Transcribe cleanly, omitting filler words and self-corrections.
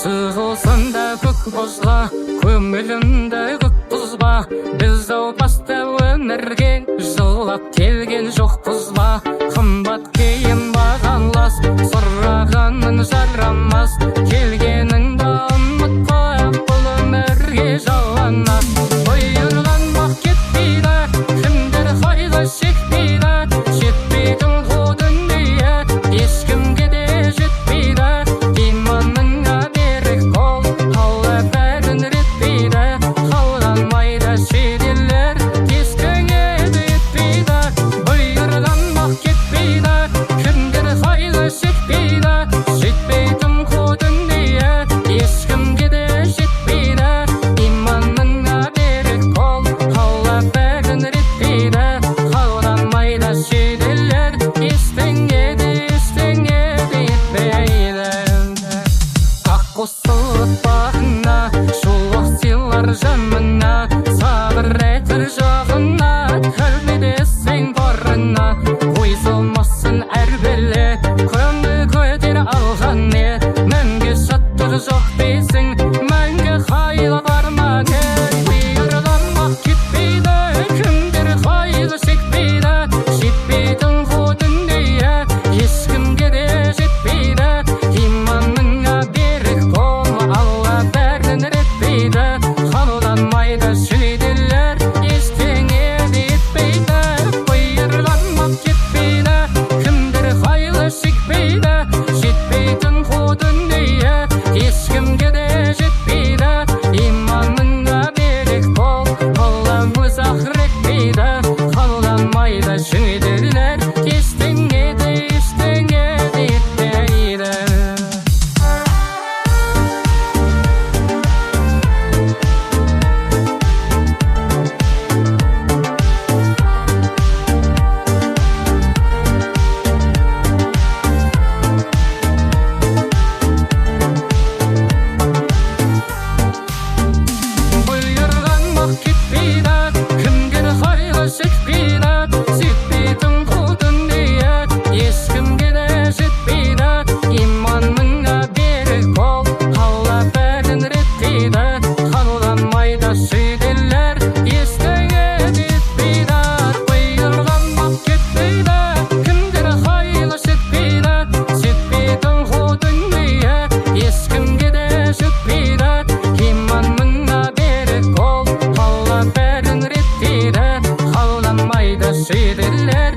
Сығылсында көк бозға, көңілімді көк бұзба. Біз баста өмірге жылап келген жоқпыз ба? Қымбат киім бағалас, сұрағаның жарамас. Келгеніңді ұмытпа, бұл өмірге жалғанас. Бұйырған бақ кетпейді, кімдер қайғы шекпейді. Жетпейдің қу дүние, ешкімге де жетпейді. Иманыңа берік бол, Алла бәрін реттейді. Қалданмайды шетелдер, ешкіңе де етпейді. Бұйырған бақ кетпейді, кімдер қайғы шекпейді. Жетпейдің қу дүние, ешкімге де жетпейді. Иманыңа берік бол, Алла бәрін реттейді. Қалданмайды шетелдер, ешкіңе де етпейді. Ақ қосылып бағына, шуақ сыйлар жанына. Сабыр етір жағына, кірмедесің барына. Ойсылмасын әр белі, көңіл көтер алған не. Мәңгі шаттық жоқ дейсің, мәңгі қайғы бар ма кел. Бұйырған бақ кетпейді, кімдер қайғы шекпейді. Жетпейдің қу дүние, ешкімге де жетпейді. Иманыңа берік бол, Алла бәрін реттейді. Қалданмайды шетелдер, ештеңе де етпейді. Бұйырған бақ кетпейді, кімдер қайғы шекпейді. Жетпейдің қу дүние, ешкімге де жетпейді. Иманыңа берік бол, Алла өз ақыретпейді. Қалданмайды шетелдер, ештеңе де етпейді. Бұйырған бақ кетпейді, кімдер қайғы шекпейді. Жетпейдің қу дүние, ешкімге де жетпейді. Иманыңа берік бол, Алла бәрін реттейді. Қалданмайды шетелдер, ештеңе де етпейді. Бұйырған бақ кетпейді, кімдер қайғы шекпейді. Жетпейдің қу дүние, ешкімге де жетпейді. Иманыңа берік бол, Алла бәрін реттейді. Қалданмайды шетелдер,